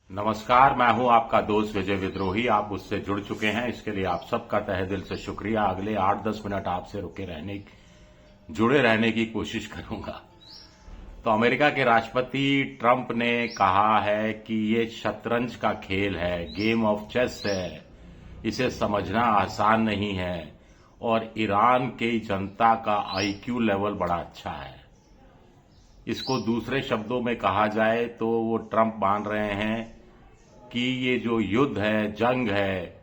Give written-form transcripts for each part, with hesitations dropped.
नमस्कार, मैं हूं आपका दोस्त विजय विद्रोही। आप मुझसे जुड़ चुके हैं, इसके लिए आप सबका तहे दिल से शुक्रिया। अगले 8-10 मिनट आपसे जुड़े रहने की कोशिश करूंगा। तो अमेरिका के राष्ट्रपति ट्रंप ने कहा है कि ये शतरंज का खेल है, गेम ऑफ चेस है, इसे समझना आसान नहीं है और ईरान की जनता का आईक्यू लेवल बड़ा अच्छा है। इसको दूसरे शब्दों में कहा जाए तो वो ट्रंप मान रहे हैं कि ये जो युद्ध है, जंग है,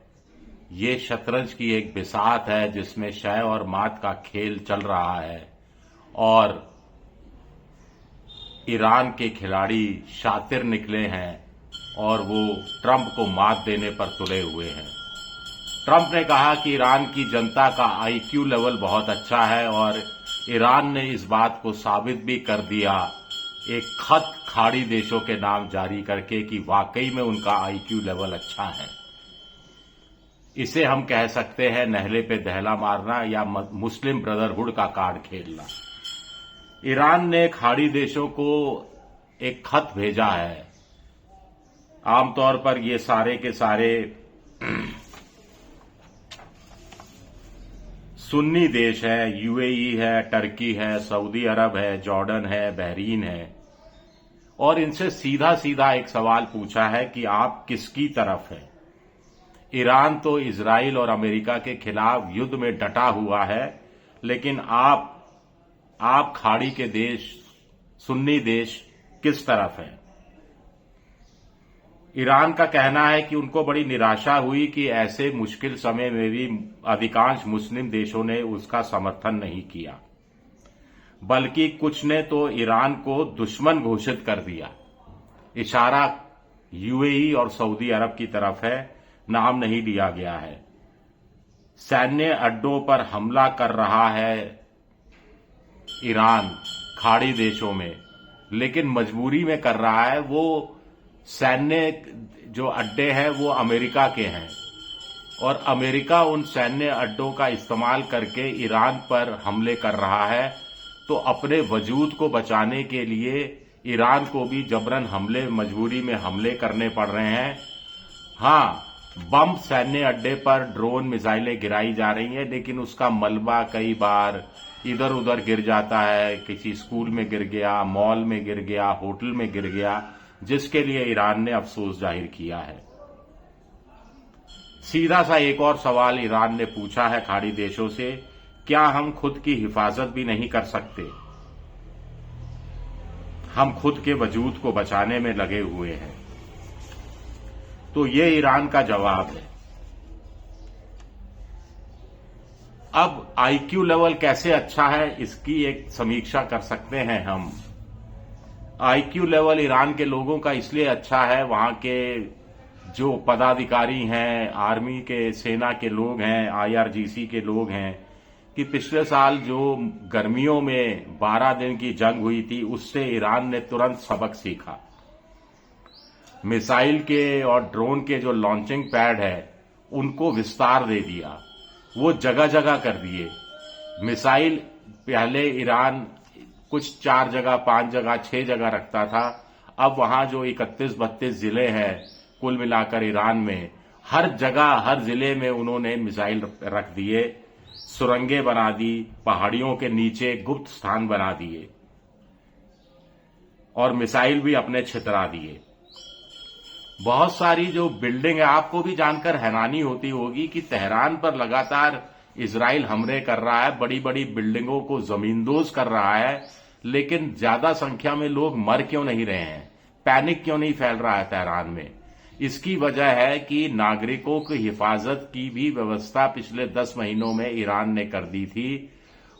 ये शतरंज की एक बिसात है जिसमें शय और मात का खेल चल रहा है और ईरान के खिलाड़ी शातिर निकले हैं और वो ट्रंप को मात देने पर तुले हुए हैं। ट्रंप ने कहा कि ईरान की जनता का आईक्यू लेवल बहुत अच्छा है और ईरान ने इस बात को साबित भी कर दिया एक खत खाड़ी देशों के नाम जारी करके कि वाकई में उनका आईक्यू लेवल अच्छा है। इसे हम कह सकते हैं नहले पे दहला मारना या मुस्लिम ब्रदरहुड का कार्ड खेलना। ईरान ने खाड़ी देशों को एक खत भेजा है। आमतौर पर ये सारे के सारे सुन्नी देश है, यूएई है, टर्की है, सऊदी अरब है, जॉर्डन है, बहरीन है और इनसे सीधा सीधा एक सवाल पूछा है कि आप किसकी तरफ हैं। ईरान तो इजराइल और अमेरिका के खिलाफ युद्ध में डटा हुआ है, लेकिन आप खाड़ी के देश, सुन्नी देश किस तरफ हैं। ईरान का कहना है कि उनको बड़ी निराशा हुई कि ऐसे मुश्किल समय में भी अधिकांश मुस्लिम देशों ने उसका समर्थन नहीं किया, बल्कि कुछ ने तो ईरान को दुश्मन घोषित कर दिया। इशारा यूएई और सऊदी अरब की तरफ है, नाम नहीं लिया गया है। सैन्य अड्डों पर हमला कर रहा है ईरान खाड़ी देशों में, लेकिन मजबूरी में कर रहा है। वो सैन्य जो अड्डे हैं वो अमेरिका के हैं और अमेरिका उन सैन्य अड्डों का इस्तेमाल करके ईरान पर हमले कर रहा है। तो अपने वजूद को बचाने के लिए ईरान को भी जबरन मजबूरी में हमले करने पड़ रहे हैं। हां, बम सैन्य अड्डे पर ड्रोन मिसाइलें गिराई जा रही हैं, लेकिन उसका मलबा कई बार इधर उधर गिर जाता है। किसी स्कूल में गिर गया, मॉल में गिर गया, होटल में गिर गया, जिसके लिए ईरान ने अफसोस जाहिर किया है। सीधा सा एक और सवाल ईरान ने पूछा है खाड़ी देशों से, क्या हम खुद की हिफाजत भी नहीं कर सकते? हम खुद के वजूद को बचाने में लगे हुए हैं। तो ये ईरान का जवाब है। अब आईक्यू लेवल कैसे अच्छा है, इसकी एक समीक्षा कर सकते हैं हम। आईक्यू लेवल ईरान के लोगों का इसलिए अच्छा है, वहां के जो पदाधिकारी हैं, आर्मी के, सेना के लोग हैं, आईआरजीसी के लोग हैं, कि पिछले साल जो गर्मियों में 12 दिन की जंग हुई थी, उससे ईरान ने तुरंत सबक सीखा। मिसाइल के और ड्रोन के जो लॉन्चिंग पैड है, उनको विस्तार दे दिया, वो जगह जगह कर दिए। मिसाइल पहले ईरान कुछ 4 जगह, 5 जगह, 6 जगह रखता था। अब वहां जो 31-32 जिले हैं कुल मिलाकर ईरान में, हर जगह, हर जिले में उन्होंने मिसाइल रख दिए, सुरंगें बना दी, पहाड़ियों के नीचे गुप्त स्थान बना दिए और मिसाइल भी अपने छितरा दिए। बहुत सारी जो बिल्डिंग है, आपको भी जानकर हैरानी होती होगी कि तेहरान पर लगातार इजराइल हमले कर रहा है, बड़ी बड़ी बिल्डिंगों को जमींदोज कर रहा है, लेकिन ज्यादा संख्या में लोग मर क्यों नहीं रहे हैं, पैनिक क्यों नहीं फैल रहा है तेहरान में? इसकी वजह है कि नागरिकों की हिफाजत की भी व्यवस्था पिछले 10 महीनों में ईरान ने कर दी थी।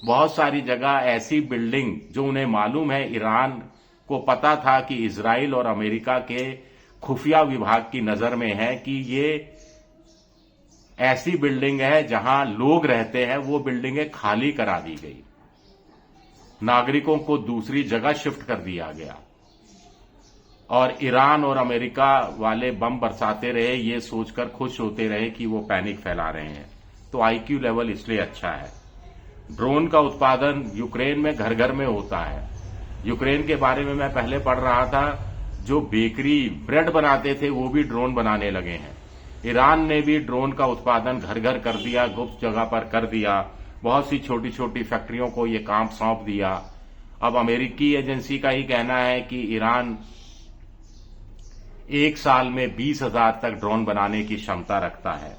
बहुत सारी जगह ऐसी बिल्डिंग जो उन्हें मालूम है, ईरान को पता था कि इजराइल और अमेरिका के खुफिया विभाग की नजर में है कि ये ऐसी बिल्डिंग है जहां लोग रहते हैं, वो बिल्डिंगें खाली करा दी गई, नागरिकों को दूसरी जगह शिफ्ट कर दिया गया और ईरान और अमेरिका वाले बम बरसाते रहे, ये सोचकर खुश होते रहे कि वो पैनिक फैला रहे हैं। तो आईक्यू लेवल इसलिए अच्छा है। ड्रोन का उत्पादन यूक्रेन में घर घर में होता है। यूक्रेन के बारे में मैं पहले पढ़ रहा था, जो बेकरी ब्रेड बनाते थे वो भी ड्रोन बनाने लगे हैं। ईरान ने भी ड्रोन का उत्पादन घर घर कर दिया, गुप्त जगह पर कर दिया, बहुत सी छोटी छोटी फैक्ट्रियों को ये काम सौंप दिया। अब अमेरिकी एजेंसी का ही कहना है कि ईरान एक साल में 20,000 तक ड्रोन बनाने की क्षमता रखता है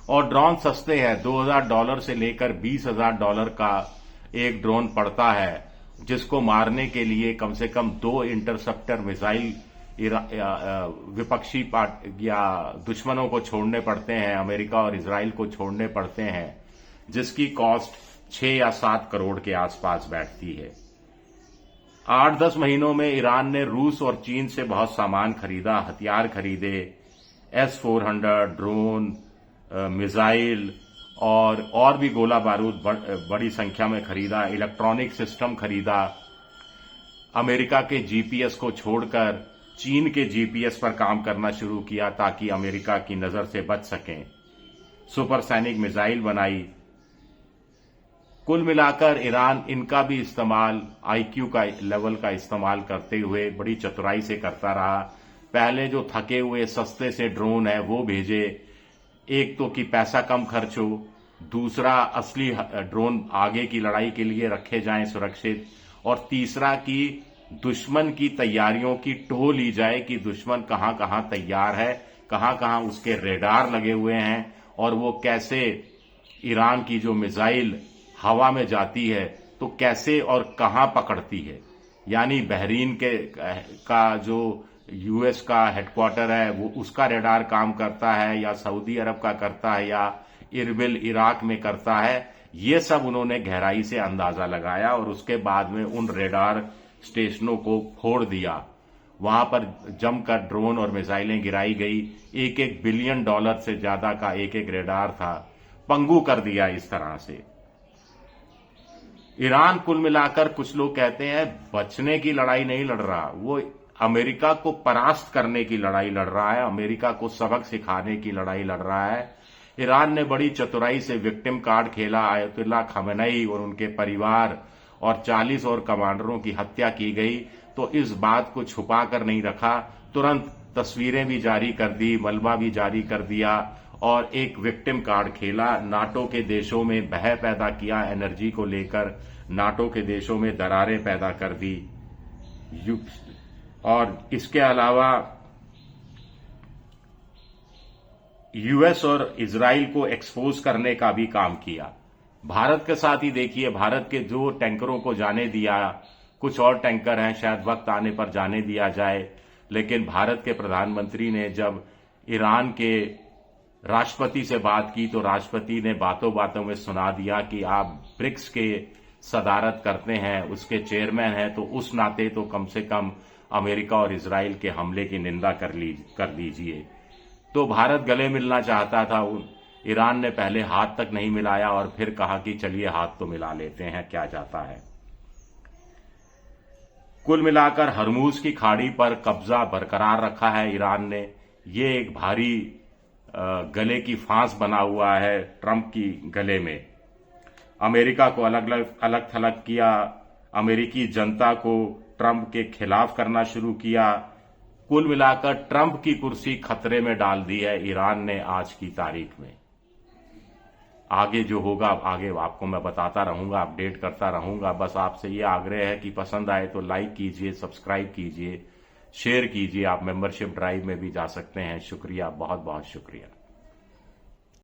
और ड्रोन सस्ते हैं। $2,000 से लेकर $20,000 का एक ड्रोन पड़ता है, जिसको मारने के लिए कम से कम 2 इंटरसेप्टर मिसाइल विपक्षी या दुश्मनों को छोड़ने पड़ते हैं, अमेरिका और इजराइल को छोड़ने पड़ते हैं, जिसकी कॉस्ट 6 या 7 करोड़ के आसपास बैठती है। 8-10 महीनों में ईरान ने रूस और चीन से बहुत सामान खरीदा, हथियार खरीदे, S-400 ड्रोन, मिसाइल और भी गोला बारूद बड़ी संख्या में खरीदा, इलेक्ट्रॉनिक सिस्टम खरीदा। अमेरिका के जीपीएस को छोड़कर चीन के जीपीएस पर काम करना शुरू किया ताकि अमेरिका की नजर से बच सकें। सुपरसैनिक मिसाइल बनाई। कुल मिलाकर ईरान इनका भी इस्तेमाल आईक्यू का लेवल का इस्तेमाल करते हुए बड़ी चतुराई से करता रहा। पहले जो थके हुए सस्ते से ड्रोन है वो भेजे, एक तो कि पैसा कम खर्च हो, दूसरा असली ड्रोन आगे की लड़ाई के लिए रखे जाएं सुरक्षित, और तीसरा कि दुश्मन की तैयारियों की टो ली जाए कि दुश्मन कहां कहां तैयार है, कहां कहां उसके रेडार लगे हुए हैं और वो कैसे ईरान की जो मिसाइल हवा में जाती है तो कैसे और कहां पकड़ती है। यानी बहरीन का जो यूएस का हेडक्वार्टर है वो उसका रेडार काम करता है या सऊदी अरब का करता है या इरबिल इराक में करता है। ये सब उन्होंने गहराई से अंदाजा लगाया और उसके बाद में उन रेडार स्टेशनों को फोड़ दिया। वहां पर जमकर ड्रोन और मिसाइलें गिराई गई। $1 बिलियन से ज्यादा का एक रेडार था, पंगु कर दिया इस तरह से। ईरान कुल मिलाकर कुछ लोग कहते हैं बचने की लड़ाई नहीं लड़ रहा, वो अमेरिका को परास्त करने की लड़ाई लड़ रहा है, अमेरिका को सबक सिखाने की लड़ाई लड़ रहा है। ईरान ने बड़ी चतुराई से विक्टिम कार्ड खेला। आयतुल्लाह खमेनी और उनके परिवार और 40 और कमांडरों की हत्या की गई, तो इस बात को छुपा कर नहीं रखा, तुरंत तस्वीरें भी जारी कर दी, मलबा भी जारी कर दिया और एक विक्टिम कार्ड खेला। नाटो के देशों में भय पैदा किया, एनर्जी को लेकर नाटो के देशों में दरारें पैदा कर दी। और इसके अलावा यूएस और इजराइल को एक्सपोज करने का भी काम किया। भारत के साथ ही देखिए, भारत के 2 टैंकरों को जाने दिया, कुछ और टैंकर हैं शायद वक्त आने पर जाने दिया जाए, लेकिन भारत के प्रधानमंत्री ने जब ईरान के राष्ट्रपति से बात की तो राष्ट्रपति ने बातों बातों में सुना दिया कि आप ब्रिक्स के सदारत करते हैं, उसके चेयरमैन हैं, तो उस नाते तो कम से कम अमेरिका और इजराइल के हमले की निंदा कर दीजिए। तो भारत गले मिलना चाहता था, ईरान ने पहले हाथ तक नहीं मिलाया और फिर कहा कि चलिए हाथ तो मिला लेते हैं, क्या जाता है। कुल मिलाकर हरमुज की खाड़ी पर कब्जा बरकरार रखा है ईरान ने। ये एक भारी गले की फांस बना हुआ है ट्रंप की गले में। अमेरिका को अलग थलग किया, अमेरिकी जनता को ट्रंप के खिलाफ करना शुरू किया। कुल मिलाकर ट्रंप की कुर्सी खतरे में डाल दी है ईरान ने आज की तारीख में। आगे जो होगा आगे आपको मैं बताता रहूंगा, अपडेट करता रहूंगा। बस आपसे ये आग्रह है कि पसंद आए तो लाइक कीजिए, सब्सक्राइब कीजिए, शेयर कीजिए। आप मेंबरशिप ड्राइव में भी जा सकते हैं। शुक्रिया, बहुत बहुत शुक्रिया।